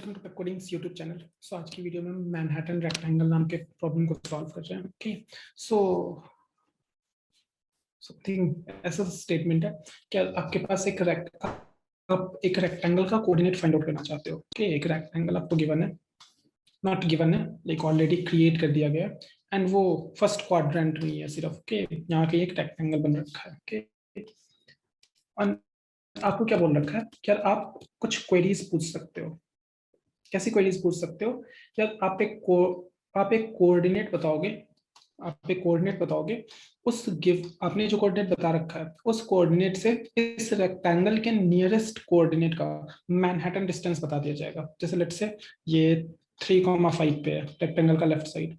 Welcome to the Codings YouTube channel. So आज की video में मैनहट्टन रेक्टेंगल नाम के प्रॉब्लम को सॉल्व कर रहे हैं। ओके, सो समथिंग ऐसा स्टेटमेंट है कि आपके पास आप एक रेक्टेंगल का कोऑर्डिनेट फाइंड आउट करना चाहते हो। ओके, एक रेक्टेंगल आपको गिवन है, नॉट गिवन है, लाइक ऑलरेडी क्रिएट कर दिया गया है एंड वो फर्स्ट क्वाड्रेंट में ही है सिर्फ। ओके, यहाँ पे एक रेक्टेंगल बन रखा है। ओके, और आपको क्या बोल रखा है कि यार आप कुछ क्वेरीज पूछ सकते हो। कैसी क्वेरीज पूछ सकते हो? यार आप एक कोऑर्डिनेट बताओगे, आप एक कोऑर्डिनेट बताओगे, उस गिव आपने जो कोऑर्डिनेट बता रखा है उस कोऑर्डिनेट से इस रेक्टेंगल के नियरेस्ट कोऑर्डिनेट का मैनहट्टन डिस्टेंस बता दिया जाएगा। जैसे लेट्स से ये 3,5 पे है रेक्टेंगल का लेफ्ट साइड,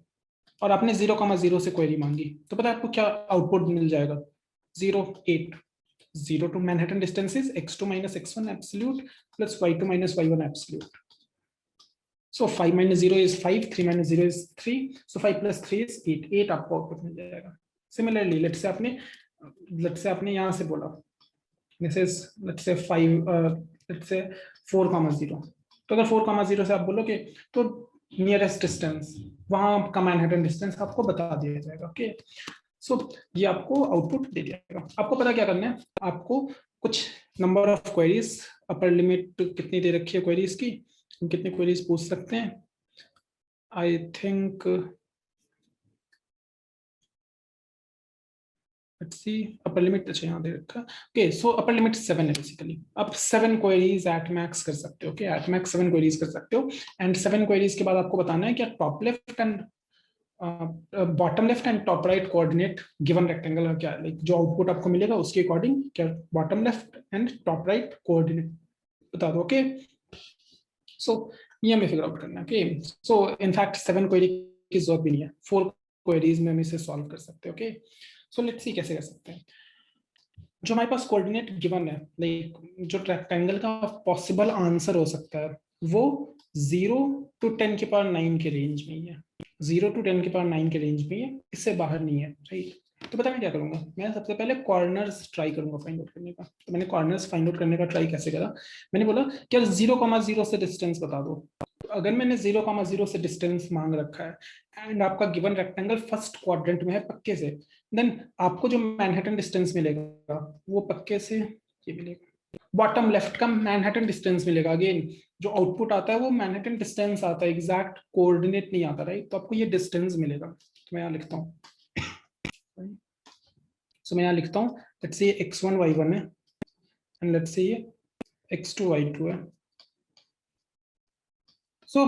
और आपने 0,0 से क्वेरी मांगी, तो पता है आपको क्या आउटपुट मिल जाएगा? 0, 8। 0 to Manhattan distance is x2 minus x1 absolute plus y2 minus y1 absolute. So 5 minus 0 is 5, 3 minus 0 is 3, so 5 plus 3 is 8. 8 आपको आउटपुट मिल जाएगा। सिमिलरली लेट्स से आपने यहाँ से बोला this is let's say 5 let's say 4,0, तो अगर 4,0 से आप बोलोगे तो नियरेस्ट डिस्टेंस वहां का मैनहट्टन डिस्टेंस आपको बता दिया जाएगा। ओके, सो ये आपको आउटपुट दे दिया। आपको पता क्या करना है, आपको कुछ number of queries, upper limit कितनी दे रखी है क्वेरीज की, कितने क्वेरीज पूछ सकते हैं। I think let's see, upper limit अच्छा यहाँ दे रखा है। ओके, सो अपर लिमिट 7 है बेसिकली। आप 7 क्वेरीज एट मैक्स कर सकते हो। ओके, एट मैक्स 7 क्वेरीज कर सकते हो एंड 7 क्वेरीज के बाद आपको बताना है कि top left and bottom left and top right coordinate given rectangle का क्या है, लाइक जो आउटपुट आपको मिलेगा उसके अकॉर्डिंग क्या bottom left and top right coordinate बता दो। ओके, सो ये हमें फिगर आउट करना है। ओके, सो इनफैक्ट 7 क्वेरी की जरूरत भी नहीं है, 4 क्वेरीज में हम इसे सॉल्व कर सकते हैं। ओके, सो लेट्स सी कैसे कर सकते हैं। जो हमारे पास कोऑर्डिनेट गिवन है, लाइक जो रेक्टेंगल का पॉसिबल आंसर हो सकता है वो 0 to 10 की पावर 9 के रेंज में ही है। 0 to 10 की पावर 9 के रेंज में ही है, इससे बाहर नहीं है। राइट, तो पता मैं क्या करूंगा, मैं सबसे पहले कॉर्नर्स ट्राई करूंगा फाइंड आउट करने का। तो मैंने कॉर्नर्स फाइंड आउट करने का ट्राई कैसे करा, मैंने बोला कि 0,0 से डिस्टेंस बता दो। तो अगर मैंने 0,0 से डिस्टेंस मांग रखा है एंड आपका गिवन रेक्टेंगल फर्स्ट क्वाड्रेंट में है पक्के से, देन आपको जो मैनहट्टन डिस्टेंस मिलेगा वो पक्के से ये मिलेगा, बॉटम लेफ्ट का मैनहट्टन डिस्टेंस मिलेगा। अगेन जो आउटपुट आता है वो मैनहट्टन डिस्टेंस आता है, एग्जैक्ट कोऑर्डिनेट नहीं आता। राइट, तो आपको ये डिस्टेंस मिलेगा। तो मैं यहाँ लिखता हूँ, सो मैं यहाँ लिखता हूँ लेट्स से ये x1 y1 है एंड लेट्स से ये x2 y2 है। सो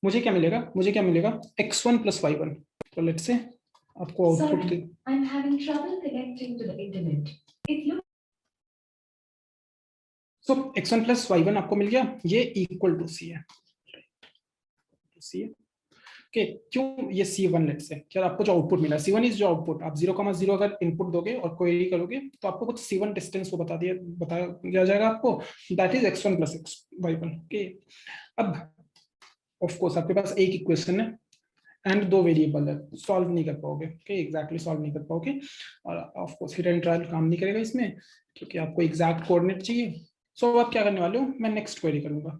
मुझे क्या मिलेगा, मुझे क्या मिलेगा x1 plus y1। तो लेट्स से आपको output so x1 plus y1 आपको मिल गया, ये इक्वल टू c है। सी है ओके, क्यों ये C1 लेट्स से, क्या आपको जो आउटपुट मिला C1 इज जो आउटपुट, आप 0,0 अगर इनपुट दोगे और क्वेरी करोगे तो आपको कुछ C1 डिस्टेंस को बता दिया जाएगा आपको, that is x1 plus y1। Okay, अब ऑफ कोर्स आपके पास एक इक्वेशन है एंड 2 वेरिएबल है, सॉल्व नहीं कर पाओगे। ओके, एग्जैक्टली सॉल्व नहीं कर पाओगे और of course hit and trial काम नहीं करेगा इसमें, क्योंकि आपको एग्जैक्ट कोऑर्डिनेट चाहिए। सो आप क्या करने वाले हो, मैं नेक्स्ट क्वेरी करूंगा।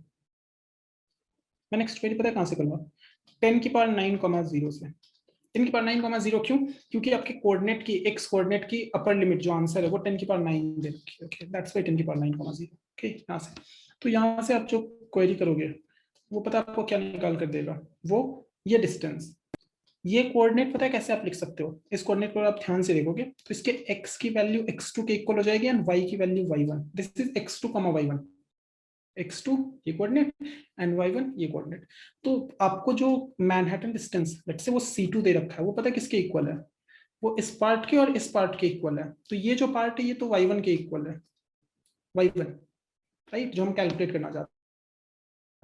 मैं नेक्स्ट क्वेरी पता है कहां से करूंगा, 10 की पावर 9,0 से। 10 की पावर 9,0 क्यों, क्योंकि आपके कोऑर्डिनेट की एक्स कोऑर्डिनेट की अपर लिमिट जो आंसर है वो 10 की पावर 9 दे रखी है। ओके, दैट्स व्हाई 10 की पावर 9,0। ओके, यहाँ से तो यहाँ से आप जो क्वेरी करोगे वो पता आपको क्या निकाल कर देगा, वो ये डिस्टेंस, ये कोऑर्डिनेट पता है कैसे आप लिख सकते हो। इस कोऑर्डिनेट को आप ध्यान से देखोगे तो इसके x की वैल्यू x2 के इक्वल हो जाएगी एंड y की value y1। This is x2, y1, x2 ये कोऑर्डिनेट एंड y1 ये कोऑर्डिनेट। तो आपको जो मैनहट्टन डिस्टेंस लेट्स से वो C2 दे रखा है वो पता है किसके इक्वल है, वो इस पार्ट के और इस पार्ट के इक्वल है। तो ये जो पार्ट है ये तो y1 के इक्वल है, y1 राइट, जो हम कैलकुलेट करना चाहते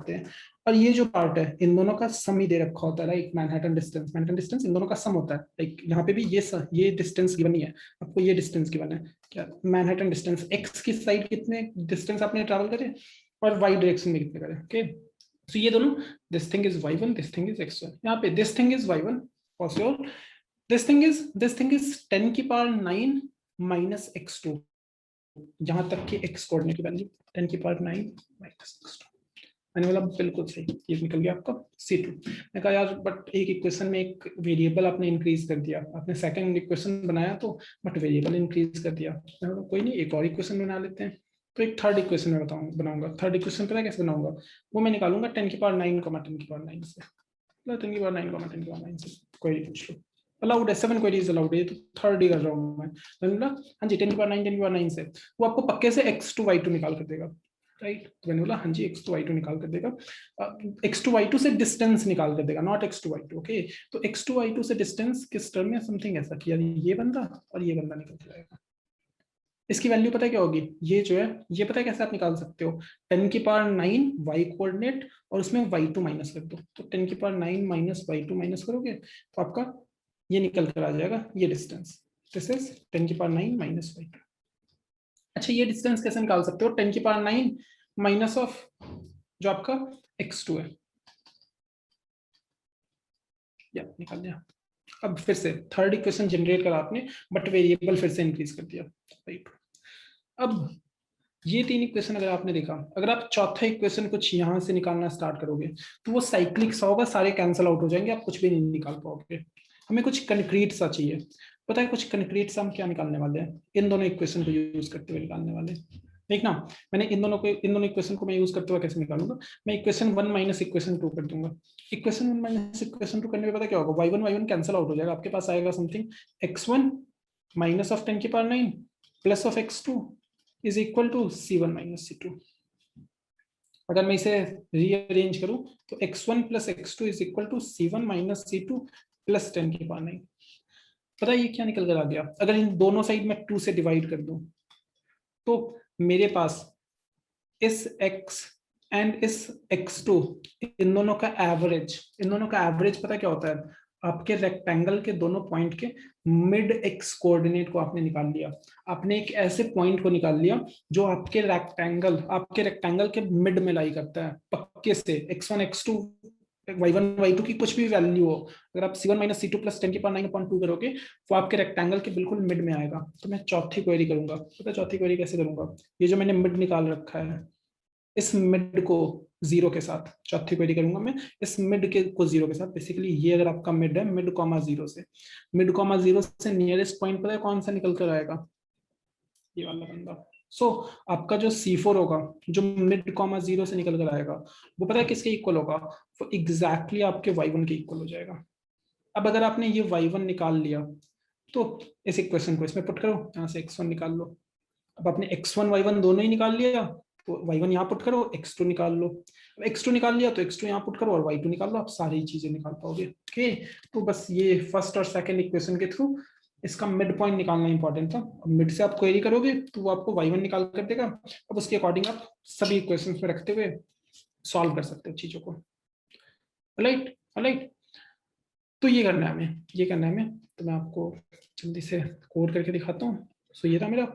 हैं। और ये जो पार्ट है इन दोनों का सम ही दे रखा होता है, लाइक मैनहट्टन डिस्टेंस इन दोनों का सम होता है। लाइक यहाँ पे भी ये डिस्टेंस गिवन ही है आपको, ये डिस्टेंस गिवन है क्या, मैनहट्टन डिस्टेंस x की साइड कितने डिस्टेंस आपने ट्रैवल करे और y डायरेक्शन में कितने करे। ओके, तो ये दोनों, this thing is y1, this thing is x1। यहाँ पे this thing is y1 for sure, this thing is 10 की पावर 9 माइनस x2, यहाँ तक कि x कोऑर्डिनेट की वैल्यू 10 की पावर 9 माइनस x2। मैंने बोला बिल्कुल सही, ये निकल गया आपका C2। मैं कहा यार बट एक इक्वेशन में एक वेरिएबल आपने इंक्रीज कर दिया, आपने सेकंड इक्वेशन बनाया तो बट वेरिएबल इंक्रीज कर दिया। मैं बोला कोई नहीं, एक और इक्वेशन बना लेते हैं। तो एक थर्ड इक्वेशन में बनाऊंगा। थर्ड इक्वेशन पता है कैसे बनाऊंगा? वो मैं निकालूंगा 10⁹ 10⁹ से, 10⁹ से क्वेरी पूछ लो। अलाउड है, 7 क्वेरीज अलाउड है, तो थर्ड ही कर रहा हूँ मैं बोला हाँ जी 10⁹ से वो आपको पक्के से x2 y2 निकाल कर देगा, राइट। तो मैंने बोला हाँ जी x2 y2 निकाल कर देगा। x2 y2 से डिस्टेंस निकाल कर देगा, नॉट x2 y2, ओके। तो x2 y2 से डिस्टेंस किस टर्म में, समथिंग ऐसा कि यार ये बंदा और ये बंदा निकल जाएगा। इसकी वैल्यू पता है क्या होगी? ये जो है ये पता है कैसे आप निकाल सकते हो? 10⁹ y कोऑर्डिनेट और उसमें y2 माइनस कर दो, तो 10⁹ माइनस y2 माइनस करोगे तो आपका ये निकल कर आ जाएगा ये distance. This is 10⁹ minus y2। अच्छा ये डिस्टेंस कैसे निकाल सकते हो? 10⁹ माइनस ऑफ जो आपका x2 है, या निकाल दिया। अब फिर से थर्ड इक्वेशन जनरेट करा आपने बट वेरिएबल फिर से इंक्रीज कर दिया, राइट। अब ये तीन इक्वेशन अगर आपने देखा, अगर आप चौथा इक्वेशन कुछ यहां से निकालना स्टार्ट करोगे तो वो साइक्लिक सा होगा, सारे कैंसिल आउट हो जाएंगे, आप कुछ भी नहीं निकाल पाओगे। हमें कुछ कंक्रीट सा चाहिए। पता है कुछ कंक्रीट सा हम क्या निकालने वाले हैं? इन दोनों इक्वेशन को यूज करते हुए निकालने वाले हैं। देखना मैंने इन दोनों इक्वेशन को मैं यूज करते हुए कैसे निकालूंगा। मैं इक्वेशन 1 माइनस इक्वेशन 2 कर दूंगा। इक्वेशन 1 माइनस इक्वेशन 2 करने में पता क्या होगा? y1 कैंसिल आउट हो जाएगा, आपके पास आएगा something x1 minus of 10⁹ plus of x2 is equal to C1 minus C2। अगर मैं इसे रीअरेंज करूं तो x1 plus x2 is equal to C1 minus C2 plus 10⁹। पता है ये क्या निकल कर आ गया? अगर इन दोनों साइड में 2 से डिवाइड कर दूं तो मेरे पास इस x एंड इस x2 इन दोनों का एवरेज पता क्या होता है? आपके रेक्टेंगल के दोनों पॉइंट के मिड एक्स कोऑर्डिनेट को आपने निकाल लिया। आपने एक ऐसे पॉइंट को निकाल लिया जो आपके रेक्टेंगल के मिड में लाई करता है पक्के से। x1 x2 y1 y2 की कुछ भी वैल्यू हो, अगर आप C1 माइनस C2 प्लस 10⁹ करोगे वो आपके रेक्टेंगल के बिल्कुल मिड में आएगा। तो मैं चौथी क्वेरी करूंगा। पता है चौथी क्वेरी कैसे करूंगा? ये जो मैंने मिड निकाल रखा है इस मिड को जीरो के साथ चौथी क्वेरी करूंगा मैं। इस मिड के को जीरो के साथ, बेसिकली ये अगर आपका मिड है, मिड कॉमा जीरो से नियरेस्ट पॉइंट पता है कौन सा निकल कर आएगा? ये वाला बंदा। सो आपका जो C4 होगा जो मिड कॉमा जीरो से निकल कर आएगा वो पता है किसके इक्वल होगा? वो एग्जैक्टली आपके y1 के इक्वल हो जाएगा। अब अगर आपने ये y1 निकाल लिया तो इस इक्वेशन को इसमें पुट करो, यहाँ से x1 निकाल लो। अब आपने x1 y1 दोनों ही निकाल लिया तो y1 यहाँ पुट करो, x2 निकाल लो। अब x2 निकाल लिया तो x2 यहाँ पुट करो और y2 निकाल लो, आप सारी चीजें निकाल पाओगे। ओके, तो बस ये फर्स्ट और सेकंड इक्वेशन के थ्रू इसका मिड पॉइंट निकालना इंपॉर्टेंट था। अब मिड से आप क्वेरी करोगे तो वो आपको y1 निकाल कर देगा। अब उसके अकॉर्डिंग आप सभी इक्वेशंस में रखते हुए सॉल्व कर सकते हो चीजों को, राइट राइट। तो ये करना है हमें, ये करना है हमें। तो मैं आपको जल्दी से कोड करके दिखाता हूँ। सो ये था मेरा,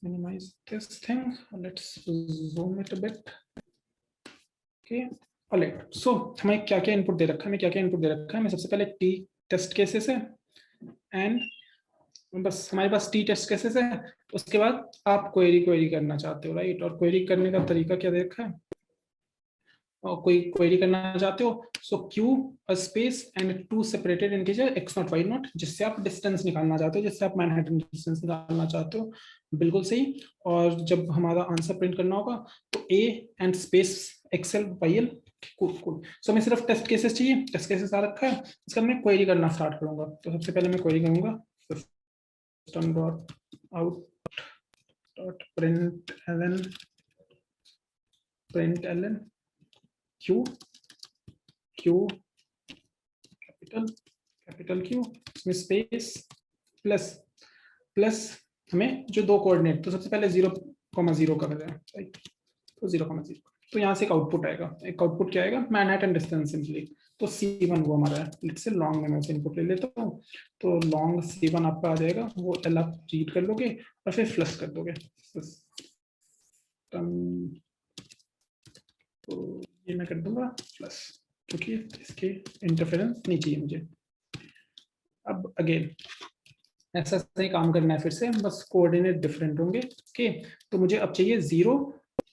minimize this thing, let's zoom it a bit, okay, alright। so हमें क्या क्या इनपुट दे रखा है? मैं सबसे पहले टी टेस्ट केसेस है एंड बस हमारे पास टी टेस्ट केसेस है। उसके बाद आप क्वेरी करना चाहते हो, राइट। और क्वेरी करने का तरीका क्या दे रखा है? और कोई क्वेरी करना चाहते हो so q space and two separated integer x0 y0, जिससे आप डिस्टेंस निकालना चाहते हो, जिससे आप मैनहट्टन डिस्टेंस निकालना चाहते हो, बिल्कुल सही। और जब हमारा आंसर प्रिंट करना होगा तो a and space xl yl, cool. So हमें सिर्फ टेस्ट केसेस चाहिए, टेस्ट केसेस आ रखा है। इसका मैं क्वेरी करना स्टार्ट करूंगा। तो सबसे पहले मैं क्वेरी करूंगा system dot out dot println Q capital Q इसमें स्पेस प्लस हमें जो दो कोऑर्डिनेट, तो सबसे पहले 0,0 का कर रहे हैं, राइट। तो 0,0, तो यहाँ से एक आउटपुट आएगा। एक आउटपुट क्या आएगा? Manhattan distance simply. तो C1 वो हमारा है, लेट्स से लॉन्ग में मैं उसे इनपुट ले लेता हूँ। तो लॉन्ग C1 आपका आ जाएगा, वो L आप रीड कर लोगे और फिर प्लस कर दोगे। तो ये मैं कर दूंगा प्लस, क्योंकि इसके इंटरफेरेंस नहीं चाहिए मुझे। अब अगेन ऐसा सही काम करना है, फिर से बस कोऑर्डिनेट डिफरेंट होंगे। ओके, तो मुझे अब चाहिए 0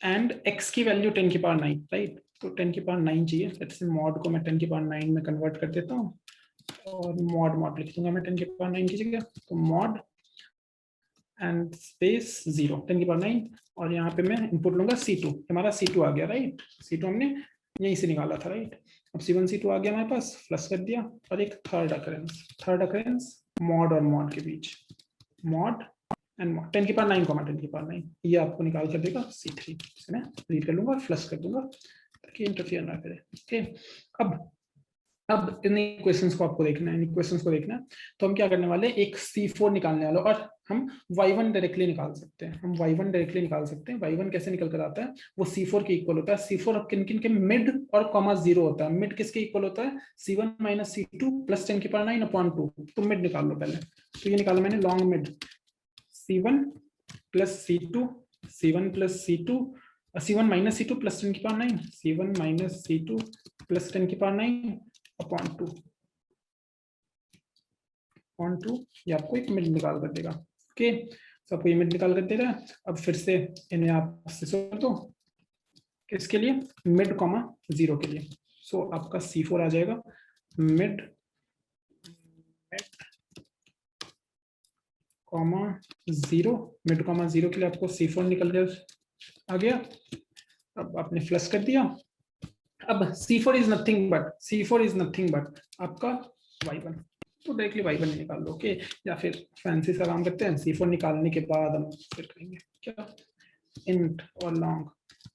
एंड x की वैल्यू 10 की पावर 9, राइट? तो 10 की पावर 9 चाहिए। लेट्स से मॉड को मैं 10 की पावर 9 में कन्वर्ट कर देता हूँ और मॉड मॉड लिख दूंगा मैं 10 की पावर 9 की जगह। तो मॉड एंड स्पेस 0 10 की पावर 9 और यहाँ पे मैं इनपुट लूंगा C2। हमारा C2 आ गया, राइट? C2 हमने यहीं से निकाला था, राइट? अब C1 C2 आ गया हमारे पास, प्लस कर दिया। और एक थर्ड अकरेंस मॉड और मॉड के बीच, मॉड एंड मॉड 10 की पावर 9 10 की पावर 9, ये आपको निकाल कर देगा C3। इसे मैं रीड कर लूंगा और फ्लश कर दूंगा ताकि इंटरफियर ना करे। ओके, अब इन इक्वेशंस को आपको देखना है, इन इक्वेशंस को देखना है। तो हम क्या करने वाले हैं, एक C4 निकालने वाले, और हम y1 डायरेक्टली निकाल सकते हैं। हम y1 डायरेक्टली निकाल सकते हैं। y1 कैसे निकल कर आता है, वो C4 के इक्वल होता है। C4 अब किन किन के मिड और कॉमा 0 होता है। मिड किसके इक्वल होता है, C1 माइनस C2 प्लस 10 की पावर 9 अपॉन 2। तो मिड निकाल लो पहले। तो ये निकाला मैंने long mid, C1 plus C2, C1 plus C2, C1 minus C2 plus 10 की power 9, C1 minus C2 plus 10 की पावर 9 अपॉन 2 ये आपको एक मिड निकाल कर देगा। ओके, तो आपको ये मिड निकाल कर दे रहा है। अब फिर से इन्हें आप से सोच दो, किसके लिए, मिड कॉमा 0 के लिए। सो आपका C4 आ जाएगा मिड कॉमा 0, मिड कॉमा 0 के लिए आपको C4 निकल कर आ गया। अब आपने फ्लश कर दिया। अब C4 इज नथिंग बट आपका y1। तो डायरेक्टली y1 निकाल लो। ओके, या फिर फैंसी सा काम करते हैं, C4 निकालने के बाद हम फिर करेंगे क्या, int और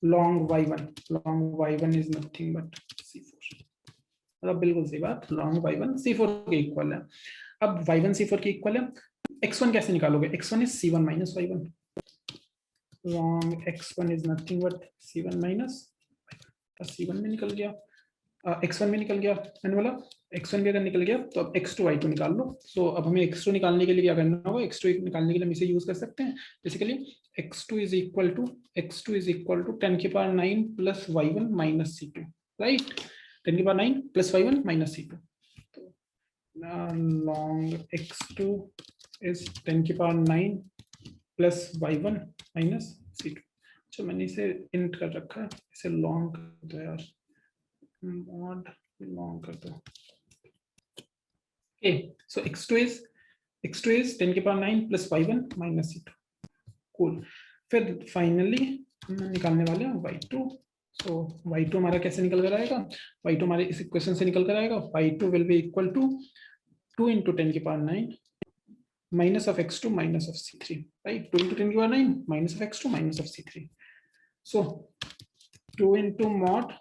long y1 is nothing but C4। मतलब बिल्कुल सही बात, लॉन्ग y1 C4 के इक्वल है। अब y1 C4 के इक्वल है। x1 कैसे निकालोगे, x1 is C1 minus y1। Long x1 is nothing but C1 minus C1 में निकल गया, x1 में निकल गया। मैंने बोला x1 भी अगर निकल गया तो अब x2 y2 निकाल लो। सो अब हमें x2 निकालने के लिए क्या करना होगा, x2 निकालने के लिए हम इसे यूज कर सकते हैं। Basically x2 is equal to 10 की power 9 plus y1 minus C2, right? 10 की power 9 plus y1 minus C2। तो लॉन्ग x2 इज 10 की power 9 plus y1 minus C2। अच्छा, मैंने इसे इंट कर रखा है, इसे लॉन्ग कर दो यार, मॉड लॉन्ग कर दो। Okay, so x2 is 10 की power 9 plus y1 minus C2। Cool. फिर फाइनली हम निकालने वाले हैं y2। सो y2 हमारा कैसे निकल कर आएगा, y2 हमारे इस इक्वेशन से निकल कर आएगा। y2 will be equal to 2 into 10 की power 9 minus of x2 minus of C3, right? 2 into 10 की power 9 minus of x2 minus of C3। So 2 into mod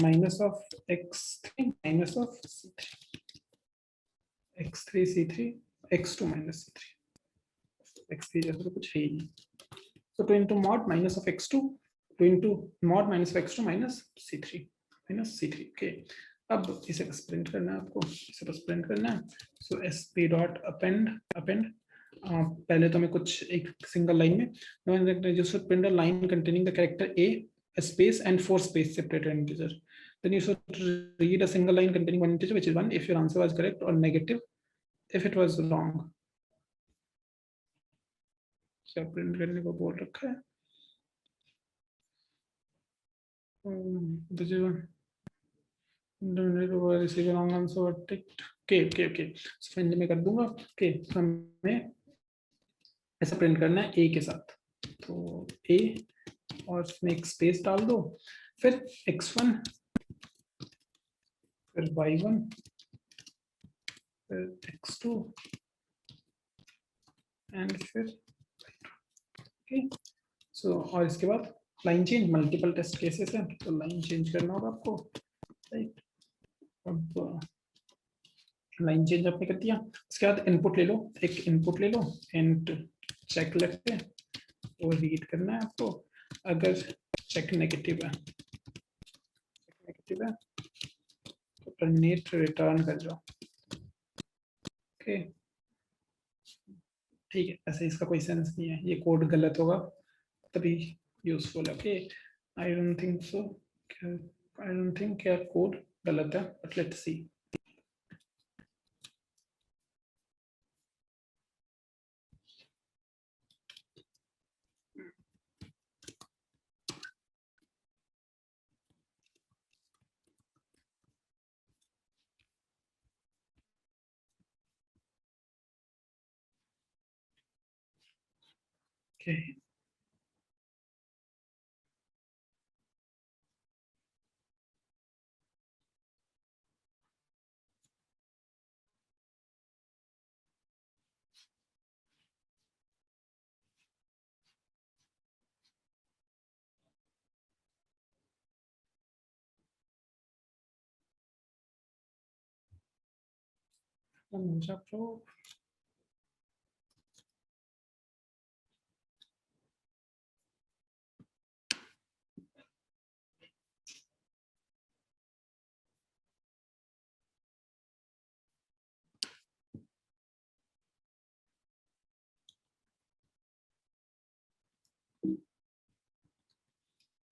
minus of x3 minus of C3, x3 C3 x2 minus C3, x3 जैसा तो कुछ है ही नहीं। So 2 into mod minus of x2, 2 into mod minus of x2 minus C3 okay। अब इसे बस print करना है आपको, इसे बस प्रिंट करना है। सो sp डॉट अपेंड पहले तो मैं कुछ एक सिंगल लाइन में जो print a line containing the character a space and 4 space separated integer, then you should read a single line containing one integer which is 1 if your answer was correct or negative if it was wrong। क्या print करने को बोल रखा है, finally मैं कर दूंगा। Okay, हमें ऐसा प्रिंट करना है ए के साथ। तो ए और इसमें एक स्पेस डाल दो, फिर x1 फिर y1 फिर x2 एंड फिर ओके। सो और इसके बाद line change, multiple test cases है तो लाइन चेंज करना होगा आपको, राइट? अब लाइन चेंज आपने कर दिया। उसके बाद इनपुट ले लो, एक इनपुट ले लो एंड चेक लगते हैं वो रीड करना है आपको। अगर चेक नेगेटिव है तो टर्मिनेट रिटर्न कर जाओ। ओके, ठीक है, ऐसे इसका कोई सेंस नहीं है, ये कोड गलत होगा तभी यूजफुल है। Okay, I don't think so, I don't think क्या कोड गलत है, but let's see. Okay. Pro.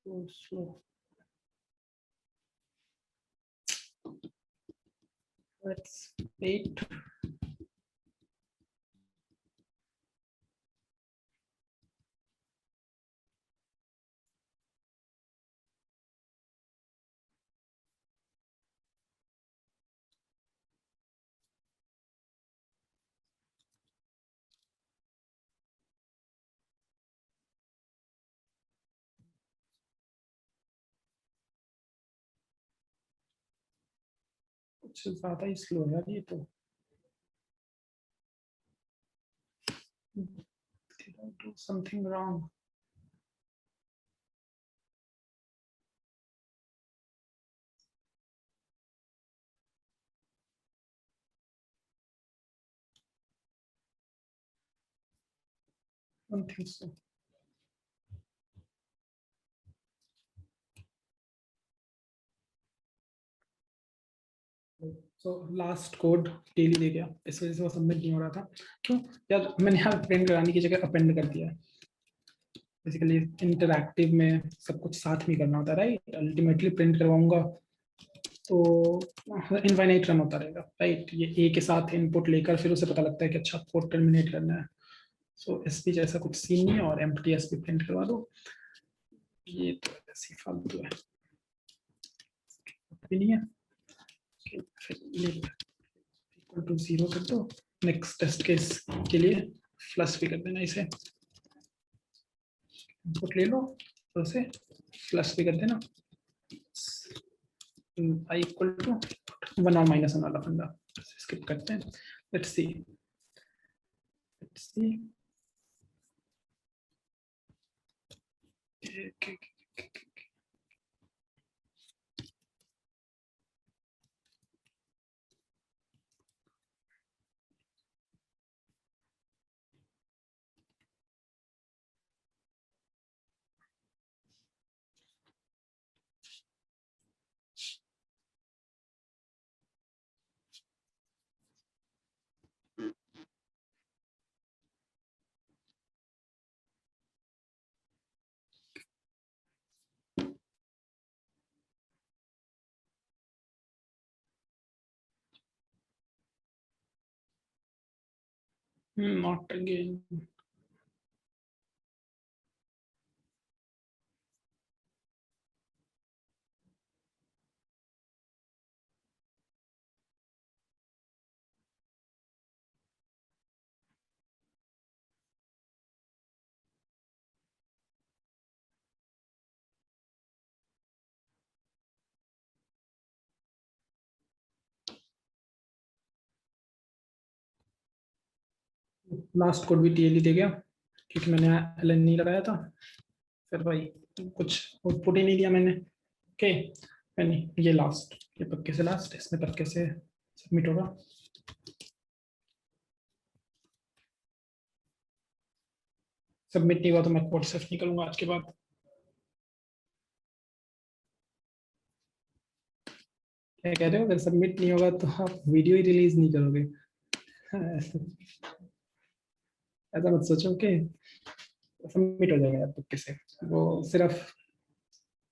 So slow. Let's wait. कुछ ज्यादा ही स्लो है यार ये तो. Did I do something wrong? I don't think so. So last code daily दे गया, इस वजह से वो सबमिट नहीं हो रहा था. क्यों यार, मैंने यहाँ प्रिंट कराने की जगह अपेंड कर दिया है. बेसिकली इंटरैक्टिव में सब कुछ साथ में करना होता है, राइट. अल्टीमेटली प्रिंट करवाऊंगा तो इनफाइनाइट रन होता रहेगा, राइट. ये ए के साथ इनपुट लेकर फिर उसे पता लगता है कि अच्छा कोड टर्मिनेट करना है. सो एसपी जैसा कुछ सीन नहीं है, और एम्प्टी एसपी प्रिंट करवा दो. ये तो ऐसी फालतू है, भी नहीं है. इक्वल टू 0 कर दो. नेक्स्ट टेस्ट केस के लिए फ्लश भी कर देना इसे. इनपुट ले लो तो उसे फ्लश भी कर देना. आई इक्वल टू 1 और -1 वाला फंडा स्किप करते हैं. Let's see. Not again. Last code भी टीएलई दे गया क्योंकि मैंने एलएन नहीं लगाया था. फिर भाई कुछ आउटपुट ही नहीं दिया मैंने. ओके. नहीं, ये लास्ट, ये पक्के से लास्ट, इसमें पक्के से सबमिट होगा. सबमिट नहीं हुआ तो मैं कोड सिर्फ निकलूंगा आज के बाद. क्या कह रहे हो, अगर सबमिट नहीं होगा तो आप वीडियो ही रिलीज नहीं करोगे. ऐसा मत सोचो कि सबमिट हो जाएगा यार पक्के से. वो सिर्फ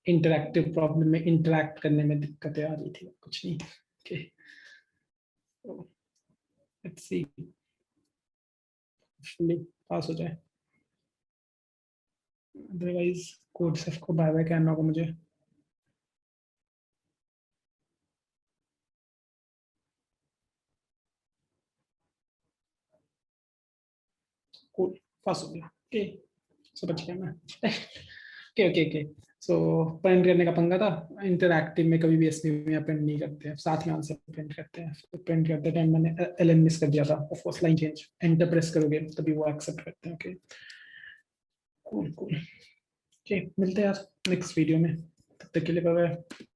इंटरैक्टिव प्रॉब्लम में इंटरैक्ट करने में दिक्कतें आ रही थी, कुछ नहीं. ओके. लेट्स सी पास हो जाए. अदरवाइज कोड सिर्फ को बाय बाय कहना होगा मुझे. कोड पास हो गया. ओके. समझ गया मैं। Okay okay okay. So print करने का पंगा था, इंटरएक्टिव में कभी भी एसवीएम में प्रिंट नहीं करते हैं, साथ में आंसर प्रिंट करते हैं। तो प्रिंट करते टाइम मैंने एलएन मिस कर दिया था, of course line change enter press करोगे तभी वो एक्सेप्ट करते हैं। Okay cool cool. ओके मिलते हैं यार नेक्स्ट वीडियो में, तब तक के लिए बाय बाय।